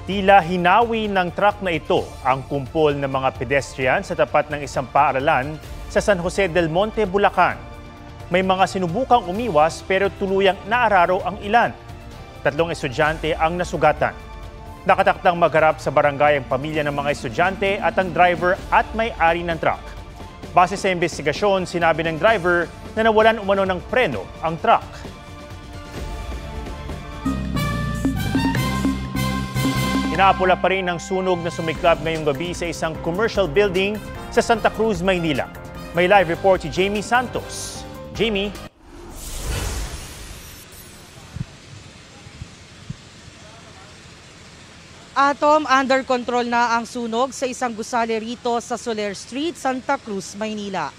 Tila hinawi ng truck na ito ang kumpol ng mga pedestrian sa tapat ng isang paaralan sa San Jose del Monte, Bulacan. May mga sinubukang umiwas pero tuluyang naararo ang ilan. 3 estudyante ang nasugatan. Nakatakdang magharap sa barangay ang pamilya ng mga estudyante at ang driver at may-ari ng truck. Base sa investigasyon, sinabi ng driver na nawalan umano ng preno ang truck. Inaapula pa rin ang sunog na sumiklab ngayong gabi sa isang commercial building sa Santa Cruz, Maynila. May live report si Jamie Santos. Jamie? Atom, under control na ang sunog sa isang gusali rito sa Soler Street, Santa Cruz, Maynila.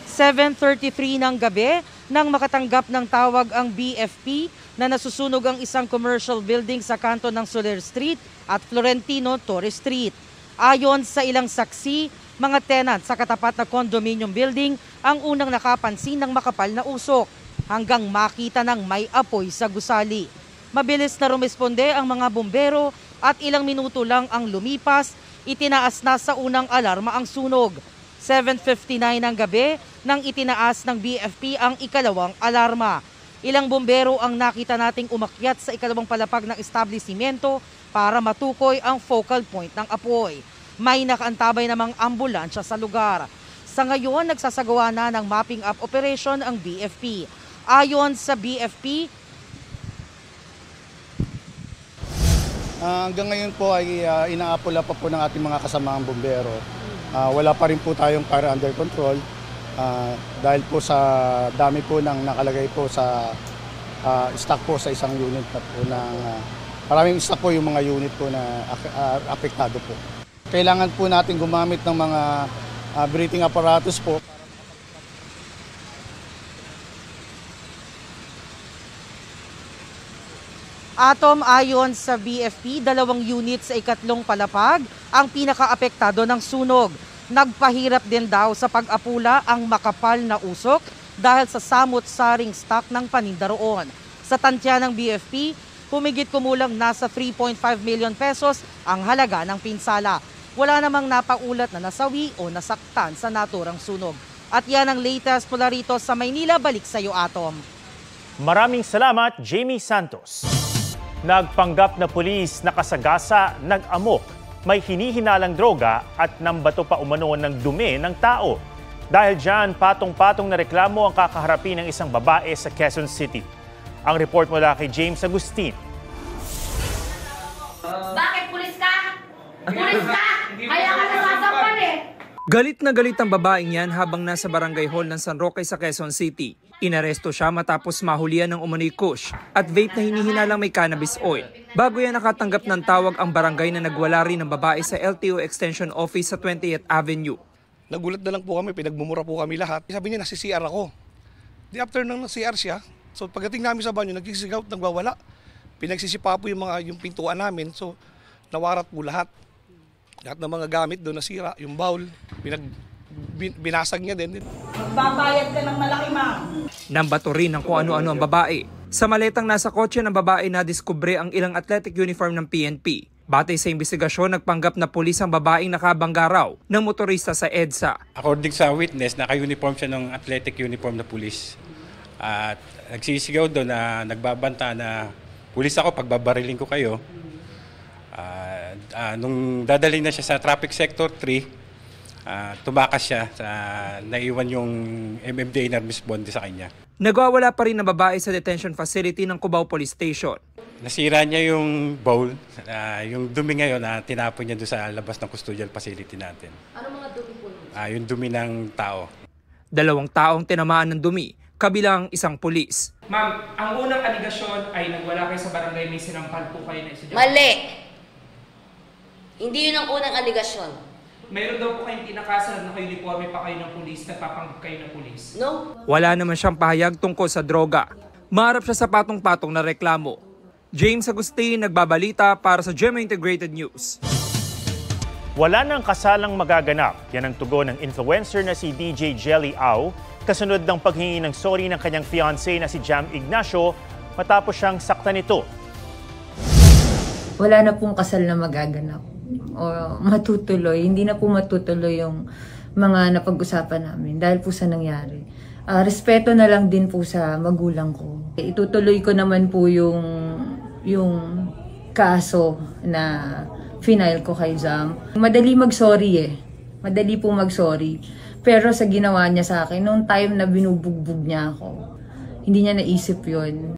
7:33 ng gabi nang makatanggap ng tawag ang BFP na nasusunog ang isang commercial building sa kanto ng Soler Street at Florentino Torres Street. Ayon sa ilang saksi, mga tenant sa katapat na condominium building ang unang nakapansin ng makapal na usok hanggang makita ng may apoy sa gusali. Mabilis na rumesponde ang mga bumbero at ilang minuto lang ang lumipas, itinaas na sa unang alarma ang sunog. 7:59 ng gabi nang itinaas ng BFP ang ikalawang alarma. Ilang bumbero ang nakita nating umakyat sa ikalawang palapag ng establishmento para matukoy ang focal point ng apoy. May nakaantabay namang ambulansya sa lugar. Sa ngayon, nagsasagawa na ng mapping up operation ang BFP. Ayon sa BFP, hanggang ngayon po ay inaapula pa po ng ating mga kasamaang bumbero. Wala pa rin po tayong fire under control dahil po sa dami po ng nakalagay po sa stock po sa isang unit na po maraming stock po yung mga unit po na apektado po. Kailangan po natin gumamit ng mga breathing apparatus po. Atom, ayon sa BFP, 2 unit sa ikatlong palapag ang pinakaapektado ng sunog. Nagpahirap din daw sa pag-apula ang makapal na usok dahil sa samot-saring stock ng paninda roon. Sa tantya ng BFP, humigit kumulang nasa 3.5 million pesos ang halaga ng pinsala. Wala namang napaulat na nasawi o nasaktan sa naturang sunog. At yan ang latest mula rito sa Maynila. Balik sa iyo, Atom. Maraming salamat, Jamie Santos. Nagpanggap na pulis nakasagasa, nag-amok, may hinihinalang droga at nambato pa umano ng dumi ng tao. Dahil dyan, patong-patong na reklamo ang kakaharapin ng isang babae sa Quezon City. Ang report mula kay James Agustin. Bakit pulis ka? Pulis ka! Kaya ka nasasampan eh! Galit na galit ang babaeng yan habang nasa barangay hall ng San Roque sa Quezon City. Inaresto siya matapos mahulihan ng umano'y kush at vape na hinihinalang may cannabis oil. Bago yan nakatanggap ng tawag ang barangay na nagwala rin ng babae sa LTO Extension Office sa 20th Avenue. Nagulat na lang po kami, pinagmumura po kami lahat. Sabi niya, nasi-CR ako. Di after nang nasi-CR siya, so pagdating namin sa banyo, nagsisigaw, nagwawala. Pinagsisipa po yung pintuan namin, so nawarat po lahat. Lahat ng mga gamit doon nasira, yung bowl, binasag niya din. Magbabayad ka ng malaki, ma'am. Nambato rin ng kung ano-ano ang babae. Sa maletang nasa kotse ng babae na diskubre ang ilang athletic uniform ng PNP. Batay sa investigasyon, nagpanggap na pulis ang babaeng nakabangga raw ng motorista sa EDSA. According sa witness, naka-uniform siya ng athletic uniform na pulis. At nagsisigaw doon na nagbabanta na pulis ako, pagbabariling ko kayo. Nung dadalhin na siya sa traffic sector 3, tumakas siya, naiwan yung MMDA na responde sa kanya. Nagwawala pa rin ang babae sa detention facility ng Cubao Police Station. Nasira niya yung bowl, yung dumi ngayon na tinapon niya doon sa labas ng custodial facility natin. Ano mga dumi po? Yung dumi ng tao. 2 taong tinamaan ng dumi, kabilang isang pulis. Ma'am, ang unang aligasyon ay nagwala kayo sa barangay, may sinampal po kayo na estudyante. Mali! Hindi yun ang unang aligasyon. Mayroon daw po kayong tinakasan na naka-uniforme pa kayo ng pulis, nagpapanggap kayo ng pulis. No? Wala naman siyang pahayag tungkol sa droga. Maharap siya sa patong-patong na reklamo. James Agustin, nagbabalita para sa GMA Integrated News. Wala nang kasalang magaganap. Yan ang tugon ng influencer na si DJ Jelly Au, kasunod ng paghingi ng sorry ng kanyang fiancé na si Jam Ignacio matapos siyang saktan nito. wala na pong kasal na magaganap o matutuloy. Hindi na po matutuloy yung mga napag-usapan namin dahil po sa nangyari. Respeto na lang din po sa magulang ko. Itutuloy ko naman po yung kaso na final ko kay Jam. Madali mag-sorry eh. Madali po mag-sorry. Pero sa ginawa niya sa akin, nung time na binubugbog niya ako, hindi niya naisip yun.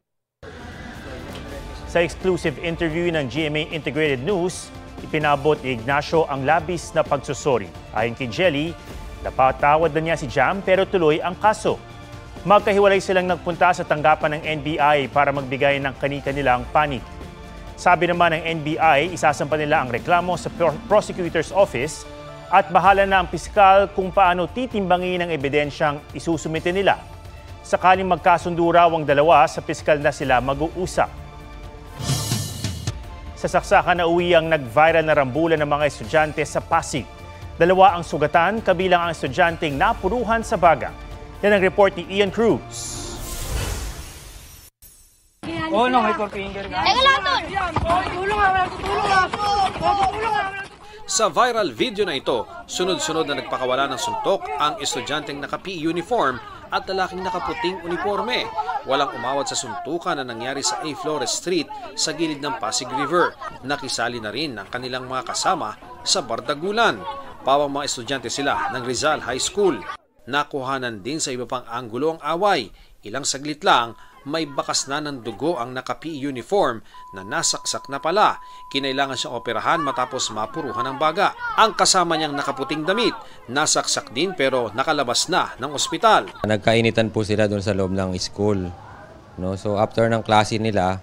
Sa exclusive interview ng GMA Integrated News, ipinabot ni Ignacio ang labis na pagsusori. Ayon kay Jelly, napatawad na niya si Jam pero tuloy ang kaso. Magkahiwalay silang nagpunta sa tanggapan ng NBI para magbigay ng kani-kanilang panig. Sabi naman ng NBI, isasampa nila ang reklamo sa prosecutor's office at bahala na ang piskal kung paano titimbangin ang ebidensyang isusumite nila. Sakaling magkasundo raw ang dalawa, sa piskal na sila mag-uusap. Sa saksakan na uwi ang nag-viral na rambulan ng mga estudyante sa Pasig. 2 ang sugatan, kabilang ang estudyanteng napuruhan sa baga. Yan ang report ni Ian Cruz. Oh, no, may four-finger ka. Teka lang, Tol! Tulong nga. Sa viral video na ito, sunod-sunod na nagpakawala ng suntok ang estudyanteng naka-PE uniform at lalaking nakaputing uniforme. Walang umawat sa suntukan na nangyari sa A. Flores Street sa gilid ng Pasig River. Nakisali na rin ang kanilang mga kasama sa bardagulan. Pawang mga estudyante sila ng Rizal High School. Nakuhanan din sa iba pang anggulo ang away. Ilang saglit lang, may bakas na ng dugo ang naka-PE uniform na nasaksak na pala. Kinailangan siyang operahan matapos mapuruhan ng baga. Ang kasama niyang nakaputing damit, nasaksak din pero nakalabas na ng ospital. Nagkainitan po sila doon sa loob ng school. No? So after ng klase nila,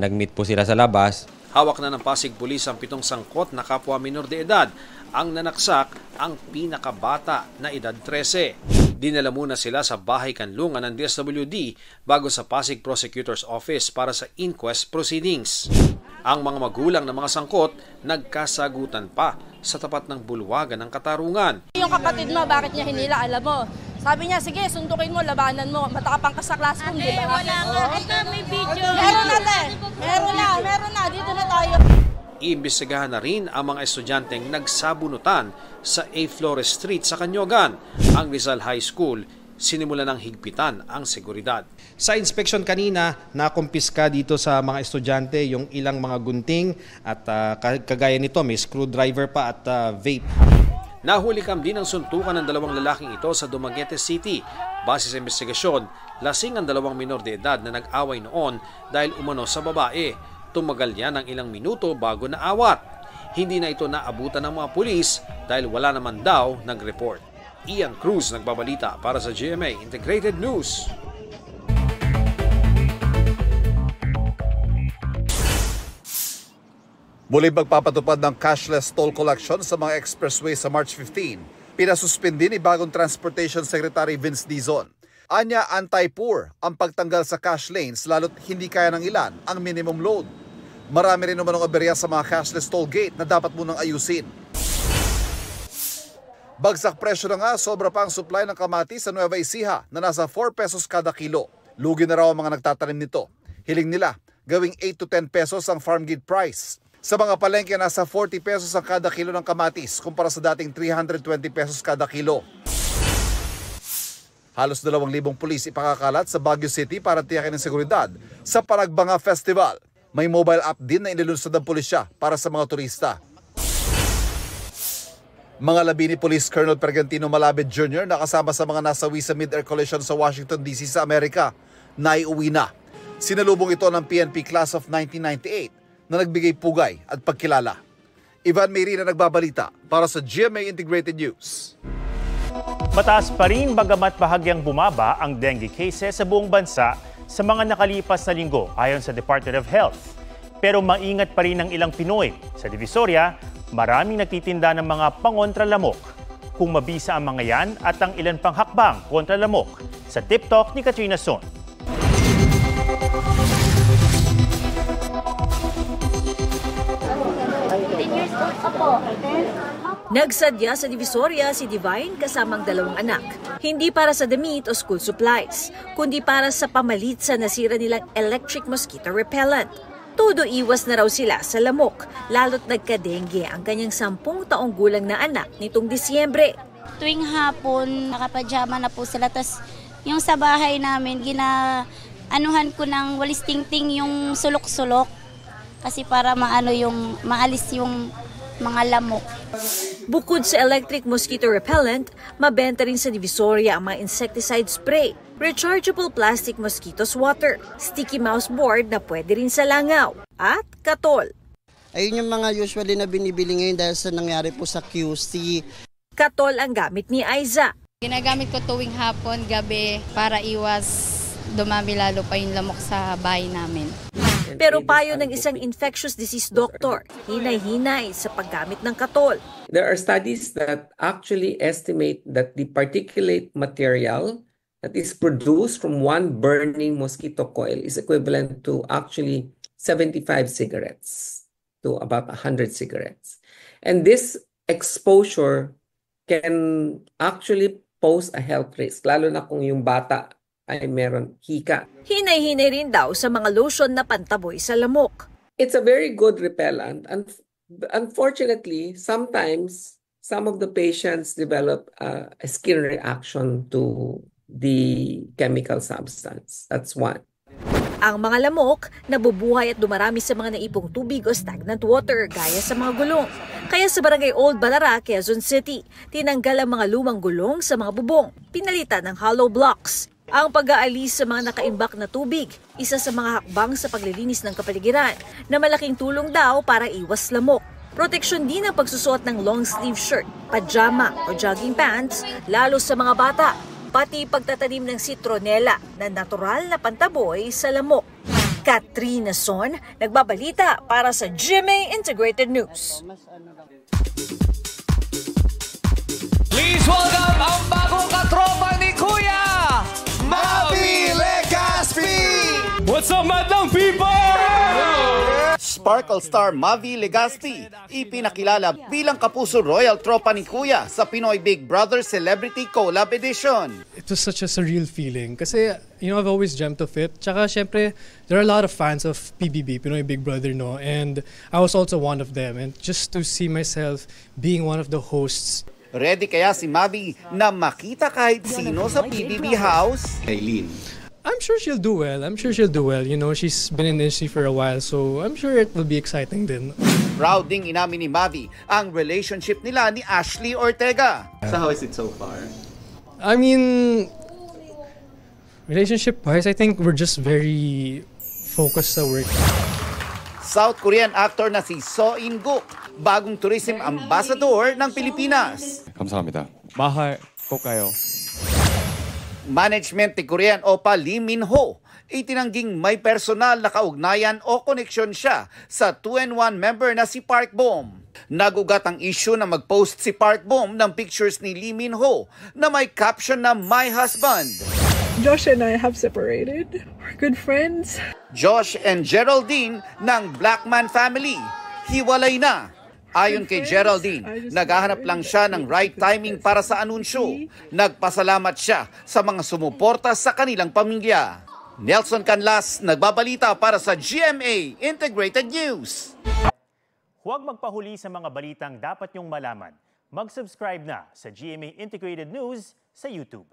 nag-meet po sila sa labas. Hawak na ng Pasig Police ang 7 sangkot na kapwa minor de edad. Ang nanaksak, ang pinakabata na edad 13. Dinala muna sila sa bahay kanlungan ng DSWD bago sa Pasig Prosecutor's Office para sa inquest proceedings. Ang mga magulang ng mga sangkot nagkasagutan pa sa tapat ng bulwagan ng Katarungan. Yung kapatid mo, bakit niya hinila, alam mo? Sabi niya, sige, suntukin mo, labanan mo, matakapang ka sa classroom, di ba? Wala nga. Ito, may video. Meron na, dito na tayo. Iimbestigahan na rin ang mga estudyanteng nagsabunutan sa A. Flores Street sa Canyogan. Ang Rizal High School, sinimula ng higpitan ang seguridad. Sa inspection kanina, nakumpiska dito sa mga estudyante yung ilang mga gunting at kagaya nito may screwdriver pa at vape. Nahulikam din ang suntukan ng 2 lalaking ito sa Dumaguete City. Base sa investigasyon, lasing ang 2 minor de edad na nag-away noon dahil umano sa babae. Tumagal yan ng ilang minuto bago naawat. Hindi na ito naabutan ng mga pulis dahil wala naman daw nag-report. Ian Cruz nagbabalita para sa GMA Integrated News. Muli magpapatupad ng cashless toll collection sa mga expressway sa March 15. Pinasuspindi ni bagong Transportation Secretary Vince Dizon. Anya anti-poor ang pagtanggal sa cash lanes lalo't hindi kaya ng ilan ang minimum load. Marami rin naman ang aberya sa mga cashless toll gate na dapat munang ayusin. Bagsak presyo na nga, sobra pa ang supply ng kamatis sa Nueva Ecija na nasa 4 pesos kada kilo. Lugi na raw ang mga nagtatanim nito. Hiling nila, gawing 8 to 10 pesos ang farm gate price. Sa mga palengke, nasa 40 pesos ang kada kilo ng kamatis kumpara sa dating 320 pesos kada kilo. Halos 2,000 pulis ipakakalat sa Baguio City para tiyakin ang seguridad sa Paragbanga Festival. May mobile app din na inilunsad ng pulisya para sa mga turista. Mga labi ni Police Colonel Pergantino Malabed Jr. na kasama sa mga nasawi sa mid-air collision sa Washington DC sa Amerika, naiuwi na. Sinalubong ito ng PNP Class of 1998 na nagbigay pugay at pagkilala. Ivan Mayrina nagbabalita para sa GMA Integrated News. Mataas pa rin bagamat bahagyang bumaba ang dengue cases sa buong bansa sa mga nakalipas na linggo ayon sa Department of Health. Pero maingat pa rin ang ilang Pinoy. Sa Divisoria, maraming nagtitinda ng mga pangontralamok. Kung mabisa ang mga yan at ang ilan pang hakbang kontra lamok. Sa Tip Talk ni Katrina Son. Nagsadya sa Divisoria si Divine kasamang 2 anak. Hindi para sa damit o school supplies, kundi para sa pamalit sa nasira nilang electric mosquito repellent. todo iwas na raw sila sa lamok, lalo't nagka-dengue ang kanyang 10 taong gulang na anak nitong Disyembre. Tuwing hapon, nakapajama na po sila. Tapos yung sa bahay namin, anuhan ko ng walis tingting yung sulok-sulok. Kasi para maalis yung mga lamok. Bukod sa electric mosquito repellent, mabenta rin sa Divisoria ang mga insecticide spray, rechargeable plastic mosquito swatter, sticky mouse board na pwede rin sa langaw, at katol. Ayun yung mga usually na binibili ngayon dahil sa nangyari po sa QC. Katol ang gamit ni Aiza. Ginagamit ko tuwing hapon, gabi para iwas dumami lalo pa yung lamok sa bahay namin. Pero payo ng isang infectious disease doctor, hinay-hinay sa paggamit ng katol. There are studies that actually estimate that the particulate material that is produced from one burning mosquito coil is equivalent to actually 75 cigarettes to about 100 cigarettes. And this exposure can actually pose a health risk, lalo na kung yung bata ay meron hika. Hinay-hinay rin daw sa mga lotion na pantaboy sa lamok. It's a very good repellent. And unfortunately, sometimes some of the patients develop a skin reaction to the chemical substance. That's one. Ang mga lamok nabubuhay at dumarami sa mga naipong tubig o stagnant water gaya sa mga gulong. Kaya sa Barangay Old Balara, Quezon City, tinanggal ang mga lumang gulong sa mga bubong, pinalitan ng hollow blocks. Ang pag-aalis sa mga nakaimbak na tubig, isa sa mga hakbang sa paglilinis ng kapaligiran na malaking tulong daw para iwas lamok. Proteksyon din ang pagsusuot ng long sleeve shirt, pajama o jogging pants, lalo sa mga bata. Pati pagtatanim ng citronella na natural na pantaboy sa lamok. Katrina Son, nagbabalita para sa GMA Integrated News. Please welcome ang bagong katropa ni Kuya, Mavi Legaspi! What's up, madlang people? Sparkle star Mavi Legaspi, ipinakilala bilang kapuso royal tropa ni Kuya sa Pinoy Big Brother Celebrity Collab Edition. It was such a surreal feeling kasi, I've always dreamt of it. Tsaka, syempre, there are a lot of fans of PBB, Pinoy Big Brother, no? And I was also one of them. And just to see myself being one of the hosts. Ready kaya si Mavi na makita kahit sino sa PBB house? Aileen. I'm sure she'll do well. She's been in the industry for a while, so I'm sure it will be exciting din. Proud ding inamin ni Mavi ang relationship nila ni Ashley Ortega. So how is it so far? I mean, relationship-wise, I think we're just very focused sa work. South Korean actor na si So In-guk, bagong tourism ambassador ng Pilipinas. 감사합니다. mahal ko kayo. Management ni Korean Opa Lee Min-ho, itinangging may personal na kaugnayan o koneksyon siya sa 2NE1 member na si Park Bom. Nagugat ang issue na mag-post si Park Bom ng pictures ni Lee Min-ho na may caption na My Husband. Josh and I have separated. We're good friends. Josh and Geraldine ng Blackman family, hiwalay na. Ayon kay Geraldine, naghahanap lang siya ng right timing para sa anunsyo. Nagpasalamat siya sa mga sumuporta sa kanilang pamilya. Nelson Canlas, nagbabalita para sa GMA Integrated News. Huwag magpahuli sa mga balitang dapat niyong malaman. Mag-subscribe na sa GMA Integrated News sa YouTube.